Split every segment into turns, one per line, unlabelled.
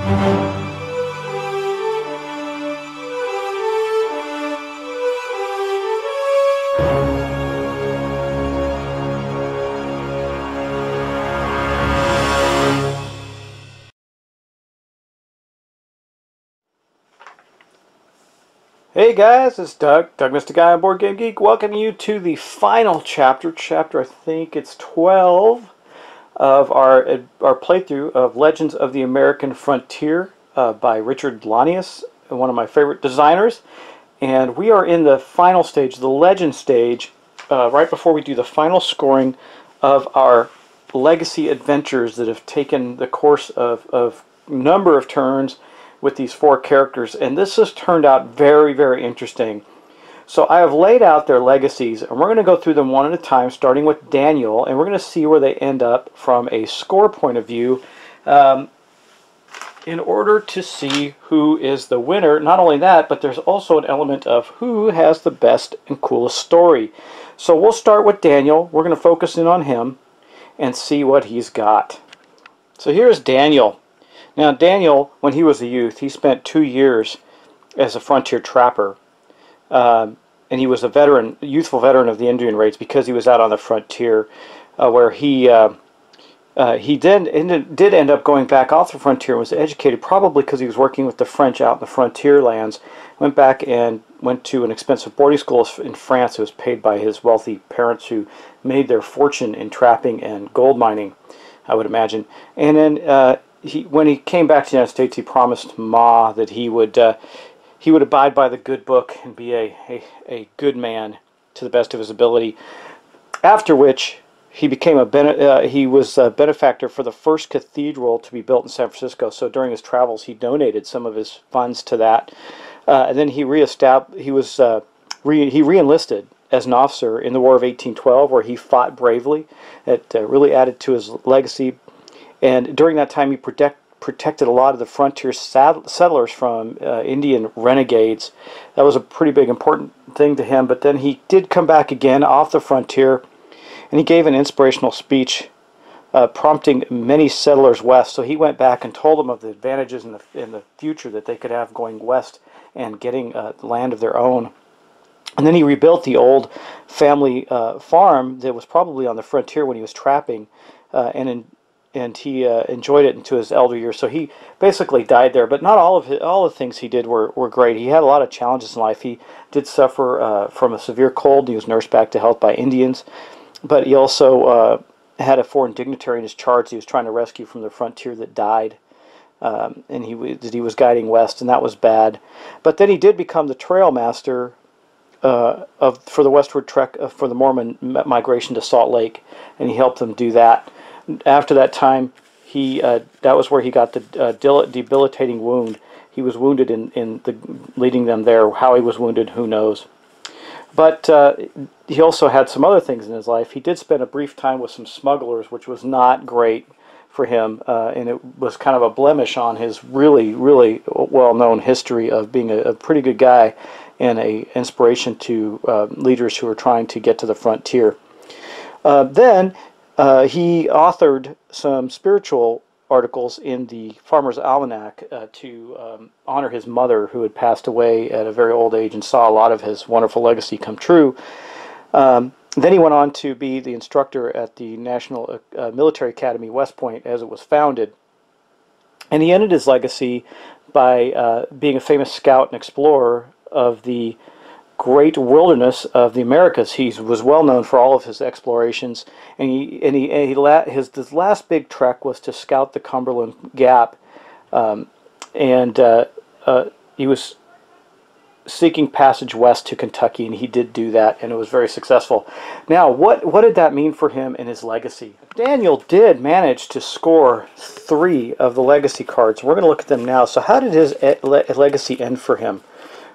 Hey guys, it's Doug, Mr. Guy on Board Game Geek, welcoming you to the final chapter, I think it's 12, of our playthrough of Legends of the American Frontier by Richard Lanius, one of my favorite designers. And we are in the final stage, the Legend stage, right before we do the final scoring of our legacy adventures that have taken the course of a number of turns with these 4 characters, and this has turned out very, very interesting. So I have laid out their legacies, and we're going to go through them one at a time, starting with Daniel, and we're going to see where they end up from a score point of view, in order to see who is the winner. Not only that, but there's also an element of who has the best and coolest story. So we'll start with Daniel. We're going to focus in on him and see what he's got. So here's Daniel. Now, Daniel, when he was a youth, he spent 2 years as a frontier trapper, and he was a veteran, youthful veteran of the Indian raids because he was out on the frontier, where he did end up going back off the frontier and was educated, probably because he was working with the French out in the frontier lands. Went back and went to an expensive boarding school in France. It was paid by his wealthy parents who made their fortune in trapping and gold mining, I would imagine. And then when he came back to the United States, he promised Ma that he would abide by the good book and be a good man to the best of his ability. After which, he became he was a benefactor for the first cathedral to be built in San Francisco. So during his travels, he donated some of his funds to that, and then he re-enlisted as an officer in the War of 1812, where he fought bravely. It really added to his legacy. And during that time, he protected a lot of the frontier settlers from Indian renegades. That was a pretty big, important thing to him. But then he did come back again off the frontier, and he gave an inspirational speech prompting many settlers west. So he went back and told them of the advantages in the future that they could have going west and getting land of their own. And then he rebuilt the old family farm that was probably on the frontier when he was trapping, and he enjoyed it into his elder years. So he basically died there. But not all the things he did were great. He had a lot of challenges in life. He did suffer from a severe cold. He was nursed back to health by Indians. But he also had a foreign dignitary in his charge he was trying to rescue from the frontier that died. And he was guiding west, and that was bad. But then he did become the trail master for the westward trek for the Mormon migration to Salt Lake, and he helped them do that. After that time, that was where he got the debilitating wound. He was wounded in leading them there. How he was wounded, who knows. But he also had some other things in his life. He did spend a brief time with some smugglers, which was not great for him, and it was kind of a blemish on his really, really well-known history of being a pretty good guy and an inspiration to leaders who are trying to get to the frontier. Then he authored some spiritual articles in the Farmer's Almanac to honor his mother, who had passed away at a very old age, and saw a lot of his wonderful legacy come true. Then he went on to be the instructor at the National Military Academy, West Point, as it was founded. And he ended his legacy by being a famous scout and explorer of the great wilderness of the Americas. He was well known for all of his explorations, and his last big trek was to scout the Cumberland Gap, and he was seeking passage west to Kentucky, and he did do that, and it was very successful. Now, what did that mean for him in his legacy? Daniel did manage to score 3 of the legacy cards. We're going to look at them now. So how did his legacy end for him?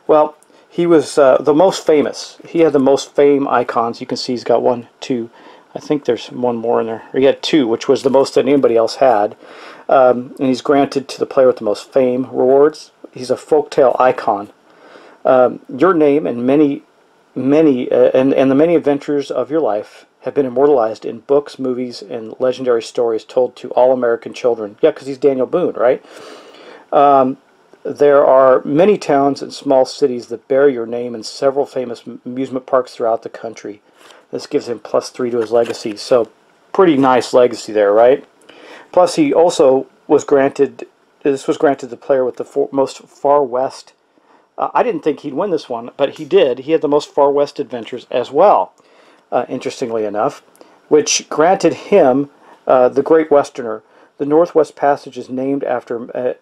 Well, he was the most famous. He had the most fame icons. You can see he's got 1, 2. I think there's one more in there. He had 2, which was the most that anybody else had. And he's granted to the player with the most fame rewards. He's a folktale icon. Your name and the many adventures of your life have been immortalized in books, movies, and legendary stories told to all American children. Yeah, because he's Daniel Boone, right? There are many towns and small cities that bear your name and several famous amusement parks throughout the country. This gives him +3 to his legacy. So pretty nice legacy there, right? Plus he also was granted, this was granted the player with the most far west. I didn't think he'd win this one, but he did. He had the most far west adventures as well, interestingly enough, which granted him the Great Westerner. The Northwest Passage is named after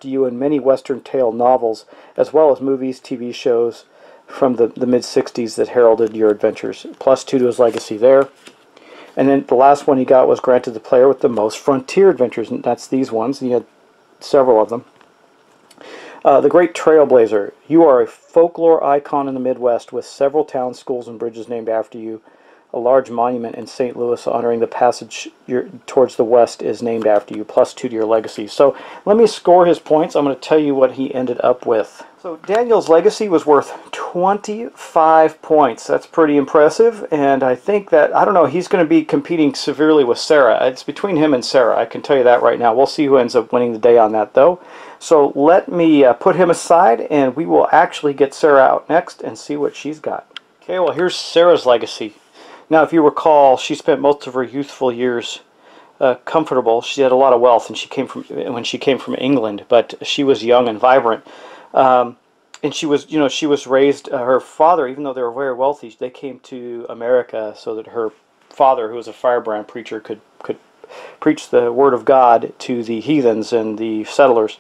you in many Western tale novels, as well as movies, TV shows from the mid-60s that heralded your adventures. +2 to his legacy there. And then the last one he got was granted the player with the most frontier adventures, and that's these ones. He had several of them. The Great Trailblazer. You are a folklore icon in the Midwest with several towns, schools, and bridges named after you. A large monument in St. Louis honoring the passage towards the west is named after you. +2 to your legacy. So let me score his points. I'm going to tell you what he ended up with. So Daniel's legacy was worth 25 points. That's pretty impressive. And I think that, I don't know, he's going to be competing severely with Sarah. It's between him and Sarah. I can tell you that right now. We'll see who ends up winning the day on that, though. So let me put him aside, and we will actually get Sarah out next and see what she's got. Okay, well, here's Sarah's legacy. Now, if you recall, she spent most of her youthful years comfortable. She had a lot of wealth, and when she came from England, but she was young and vibrant. And she was raised. Her father, even though they were very wealthy, they came to America so that her father, who was a firebrand preacher, could preach the word of God to the heathens and the settlers.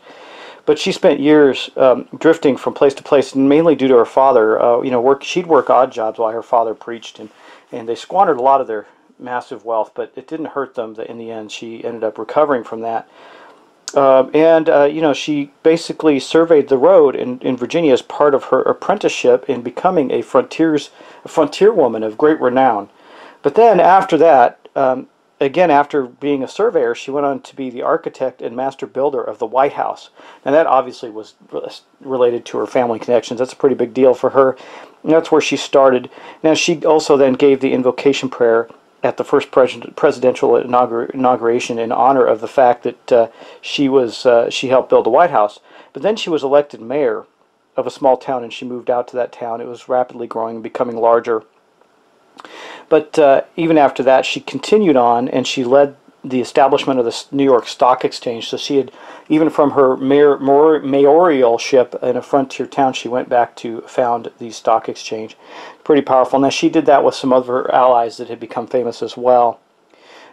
But she spent years drifting from place to place, and mainly due to her father. She'd work odd jobs while her father preached, and they squandered a lot of their massive wealth, but it didn't hurt them. In the end, she ended up recovering from that. She basically surveyed the road in Virginia as part of her apprenticeship in becoming a frontier woman of great renown. But then after that, again, after being a surveyor, she went on to be the architect and master builder of the White House. And that obviously was related to her family connections. That's a pretty big deal for her. And that's where she started. Now, she also then gave the invocation prayer at the first presidential inauguration in honor of the fact that she helped build the White House. But then she was elected mayor of a small town, and she moved out to that town. It was rapidly growing and becoming larger. But even after that, she continued on, and she led the establishment of the New York Stock Exchange. So she had, even from her mayoralship in a frontier town, she went back to found the Stock Exchange. Pretty powerful. Now, she did that with some of her allies that had become famous as well.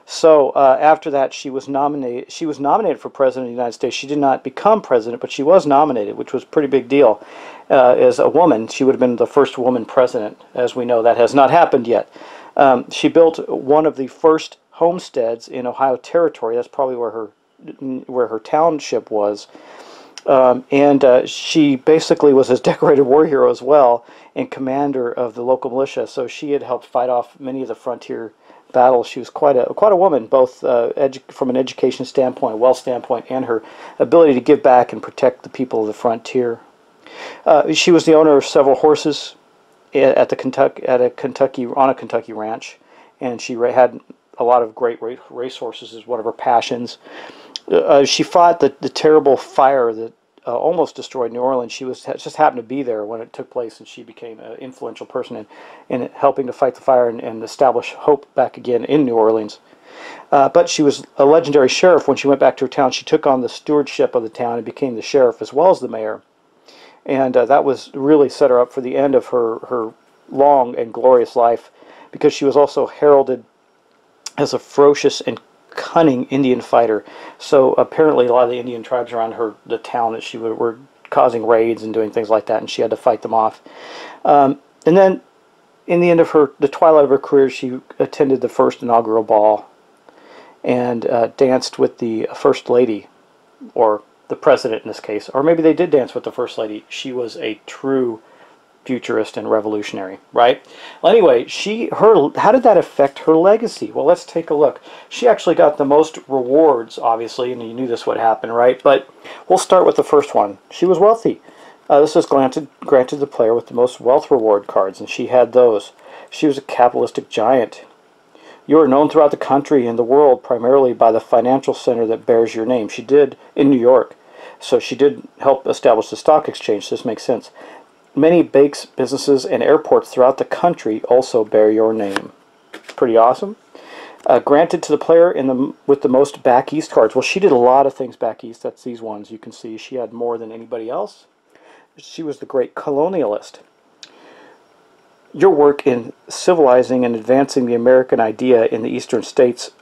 So after that, she was nominated. She was nominated for president of the United States. She did not become president, but she was nominated, which was a pretty big deal. As a woman, she would have been the first woman president. As we know, that has not happened yet. She built one of the first homesteads in Ohio Territory. That's probably where her township was. She basically was a decorated war hero as well and commander of the local militia. So she had helped fight off many of the frontier battles. She was quite a woman, both from an education standpoint, a wealth standpoint, and her ability to give back and protect the people of the frontier. She was the owner of several horses on a Kentucky ranch, and she had a lot of great racehorses as one of her passions. She fought the terrible fire that almost destroyed New Orleans. She just happened to be there when it took place, and she became an influential person in helping to fight the fire and establish hope back again in New Orleans. But she was a legendary sheriff. When she went back to her town, she took on the stewardship of the town and became the sheriff as well as the mayor. And that was really set her up for the end of her long and glorious life, because she was also heralded as a ferocious and cunning Indian fighter. So apparently a lot of the Indian tribes around the town that she were causing raids and doing things like that, and she had to fight them off. And then in the end of the twilight of her career, she attended the first inaugural ball and danced with the first lady, or the president in this case, or maybe they did dance with the first lady. She was a true futurist and revolutionary, right? Well, anyway, how did that affect her legacy? Well, let's take a look. She actually got the most rewards, obviously, and you knew this would happen, right? But we'll start with the first one. She was wealthy. This was granted the player with the most wealth reward cards, and she had those. She was a capitalistic giant. You are known throughout the country and the world primarily by the financial center that bears your name. She did in New York. So she did help establish the stock exchange. This makes sense. Many banks, businesses, and airports throughout the country also bear your name. Pretty awesome. Granted to the player with the most back east cards. Well, she did a lot of things back east. That's these ones. You can see she had more than anybody else. She was the great colonialist. Your work in civilizing and advancing the American idea in the eastern states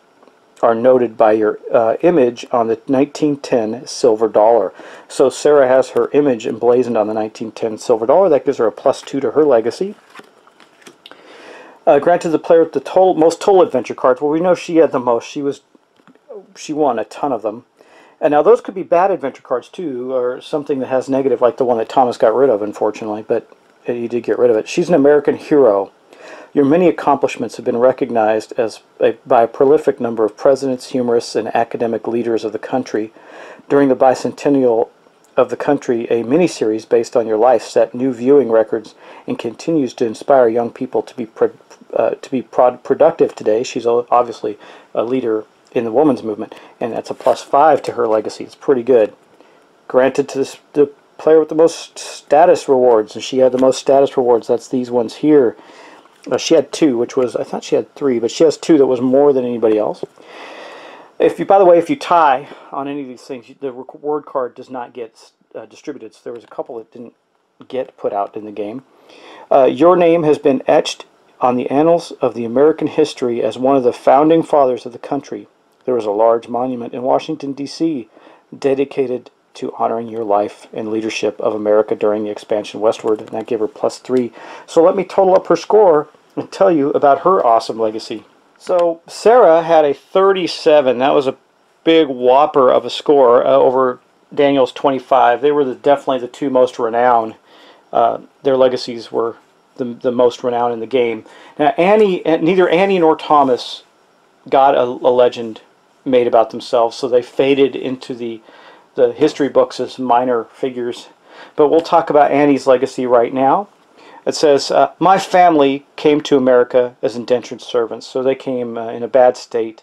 are noted by your image on the 1910 silver dollar. So Sarah has her image emblazoned on the 1910 silver dollar. That gives her a +2 to her legacy. Granted the player with the most total adventure cards. Well, we know she had the most. She won a ton of them. And now those could be bad adventure cards too, or something that has negative, like the one that Thomas got rid of, unfortunately. But he did get rid of it. She's an American hero. Your many accomplishments have been recognized by a prolific number of presidents, humorists, and academic leaders of the country. During the bicentennial of the country, a miniseries based on your life set new viewing records and continues to inspire young people to be productive today. She's obviously a leader in the women's movement, and that's a +5 to her legacy. It's pretty good. Granted to the player with the most status rewards, and she had the most status rewards. That's these ones here. She had 2, which was, I thought she had 3, but she has 2 that was more than anybody else. By the way, if you tie on any of these things, the reward card does not get distributed. So there was a couple that didn't get put out in the game. Your name has been etched on the annals of the American history as one of the founding fathers of the country. There is a large monument in Washington, D.C. dedicated to honoring your life and leadership of America during the expansion westward, and that gave her +3. So let me total up her score and tell you about her awesome legacy. So Sarah had a 37. That was a big whopper of a score over Daniel's 25. They were definitely the two most renowned. Their legacies were the most renowned in the game. Now neither Annie nor Thomas got a legend made about themselves, so they faded into the history books as minor figures. But we'll talk about Annie's legacy right now. It says, my family came to America as indentured servants, so they came in a bad state.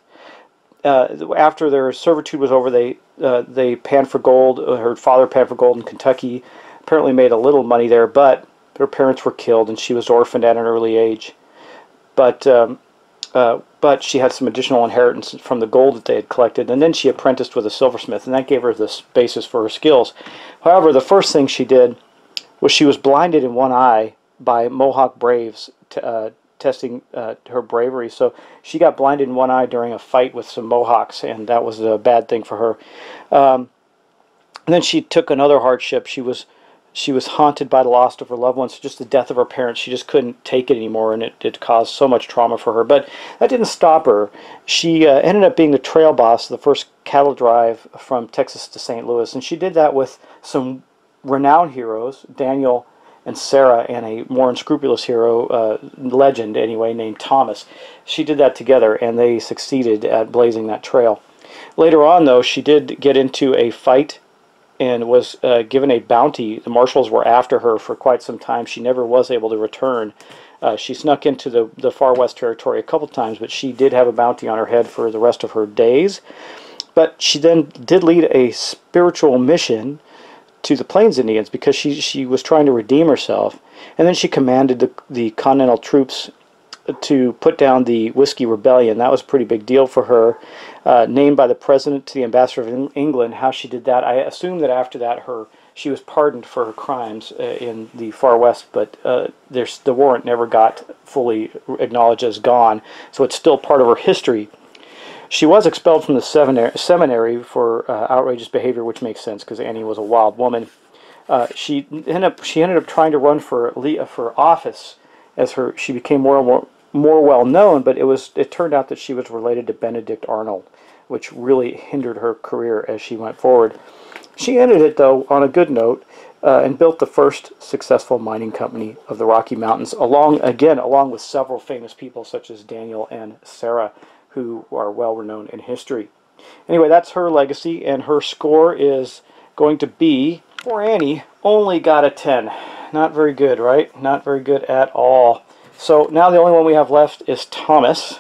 After their servitude was over, they panned for gold. Her father panned for gold in Kentucky, apparently made a little money there, but her parents were killed and she was orphaned at an early age. But she had some additional inheritance from the gold that they had collected, and then she apprenticed with a silversmith, and that gave her the basis for her skills. However, the first thing she did was she was blinded in one eye by Mohawk braves testing her bravery. So she got blinded in one eye during a fight with some Mohawks, and that was a bad thing for her. And then she took another hardship. She was haunted by the loss of her loved ones, just the death of her parents. She just couldn't take it anymore, and it caused so much trauma for her. But that didn't stop her. She ended up being the trail boss of the first cattle drive from Texas to St. Louis, and she did that with some renowned heroes, Daniel and Sarah, and a more unscrupulous hero, legend anyway, named Thomas. She did that together, and they succeeded at blazing that trail. Later on, though, she did get into a fight and was given a bounty. The marshals were after her for quite some time. She never was able to return. She snuck into the Far West Territory a couple times, but she did have a bounty on her head for the rest of her days. But she then did lead a spiritual mission to the Plains Indians because she was trying to redeem herself. And then she commanded the Continental troops to put down the Whiskey Rebellion. That was a pretty big deal for her. Named by the President to the Ambassador of England. How she did that, I assume that after that she was pardoned for her crimes in the Far West, but the warrant never got fully acknowledged as gone, so it's still part of her history. She was expelled from the seminary for outrageous behavior, which makes sense because Annie was a wild woman. She ended up trying to run for office as she became more well known, but it turned out that she was related to Benedict Arnold, which really hindered her career as she went forward. She ended it, though, on a good note, and built the first successful mining company of the Rocky Mountains, along with several famous people such as Daniel and Sarah, who are well renowned in history. Anyway, that's her legacy, and her score is going to be, for Annie, only got a 10. Not very good, right? Not very good at all. So now the only one we have left is Thomas,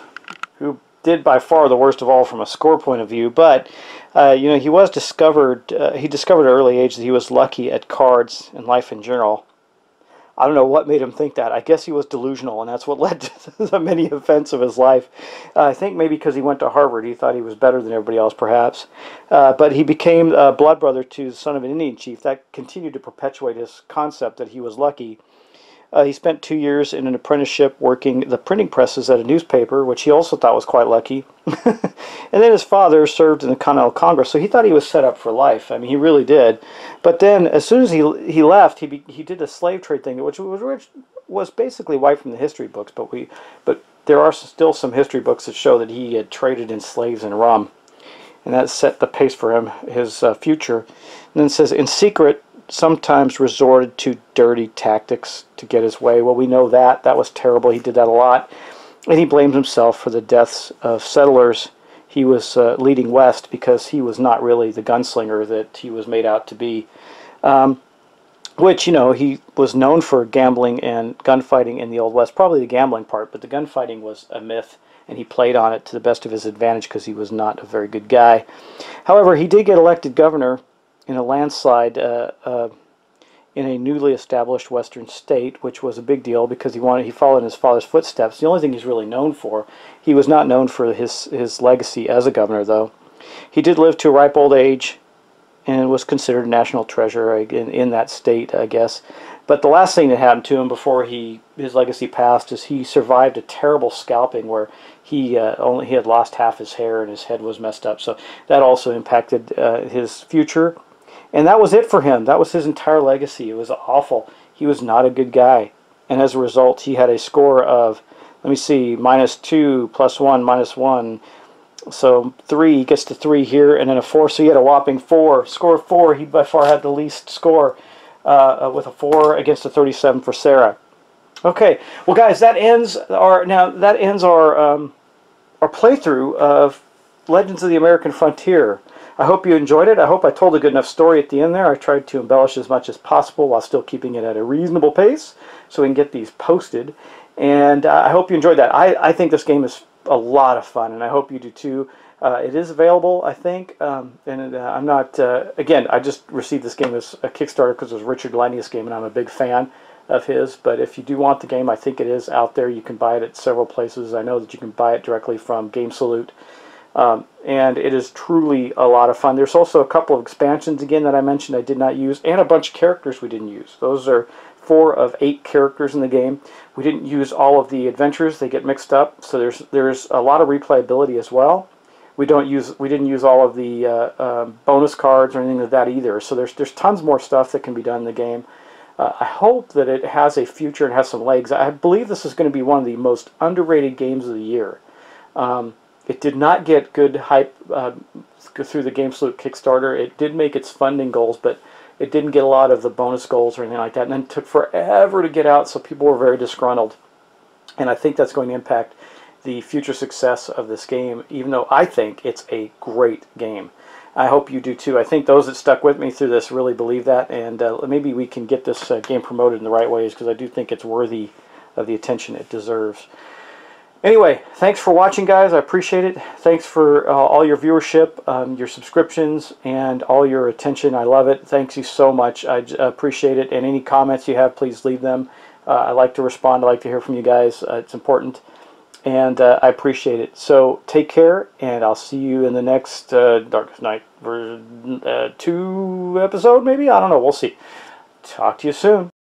who did by far the worst of all from a score point of view, but you know, he was discovered. He discovered at an early age that he was lucky at cards and life in general. I don't know what made him think that. I guess he was delusional, and that's what led to the many events of his life. I think maybe because he went to Harvard, he thought he was better than everybody else, perhaps. But he became a blood brother to the son of an Indian chief. That continued to perpetuate his concept that he was lucky. He spent 2 years in an apprenticeship working the printing presses at a newspaper, which he also thought was quite lucky. And then his father served in the Continental Congress, so he thought he was set up for life. I mean, he really did. But then, as soon as he left, he did a slave trade thing, which was basically wiped from the history books. But there are still some history books that show that he had traded in slaves and rum, and that set the pace for him, his future. And then it says, in secret, sometimes resorted to dirty tactics to get his way. Well, we know that. That was terrible. He did that a lot. And he blamed himself for the deaths of settlers he was leading west, because he was not really the gunslinger that he was made out to be. Which, you know, he was known for gambling and gunfighting in the Old West. Probably the gambling part, but the gunfighting was a myth, and he played on it to the best of his advantage because he was not a very good guy. However, he did get elected governor in a landslide in a newly established western state, which was a big deal because he followed in his father's footsteps. The only thing he's really known for. He was not known for his legacy as a governor, though. He did live to a ripe old age and was considered a national treasure in that state, I guess. But the last thing that happened to him before his legacy passed is he survived a terrible scalping where he had lost half his hair and his head was messed up. So that also impacted his future. And that was it for him. That was his entire legacy. It was awful. He was not a good guy. And as a result, he had a score of, let me see, -2, +1, -1. So 3, he gets to 3 here, and then a 4. So he had a whopping 4. Score of 4, he by far had the least score with a 4 against a 37 for Sarah. Okay, well guys, that ends our playthrough of Legends of the American Frontier. I hope you enjoyed it. I hope I told a good enough story at the end there. I tried to embellish as much as possible while still keeping it at a reasonable pace so we can get these posted. And I hope you enjoyed that. I think this game is a lot of fun, and I hope you do too. It is available, I think, and I'm not, again, I just received this game as a Kickstarter because it was Richard Lanius' game, and I'm a big fan of his. But if you do want the game, I think it is out there. You can buy it at several places. I know that you can buy it directly from Game Salute. And it is truly a lot of fun. There's also a couple of expansions, again, that I mentioned I did not use, and a bunch of characters we didn't use. Those are 4 of 8 characters in the game. We didn't use all of the adventures. They get mixed up, so there's a lot of replayability as well. We didn't use all of the bonus cards or anything like that either. So there's tons more stuff that can be done in the game. I hope that it has a future and has some legs. I believe this is going to be one of the most underrated games of the year. It did not get good hype through the Game Salute Kickstarter. It did make its funding goals, but it didn't get a lot of the bonus goals or anything like that. And then it took forever to get out, so people were very disgruntled. And I think that's going to impact the future success of this game, even though I think it's a great game. I hope you do too. I think those that stuck with me through this really believe that, and maybe we can get this game promoted in the right ways, because I do think it's worthy of the attention it deserves. Anyway, thanks for watching, guys. I appreciate it. Thanks for all your viewership, your subscriptions, and all your attention. I love it. Thanks you so much. I appreciate it. And any comments you have, please leave them. I like to respond. I like to hear from you guys. It's important. And I appreciate it. So take care, and I'll see you in the next Darkest Night 2 episode, maybe? I don't know. We'll see. Talk to you soon.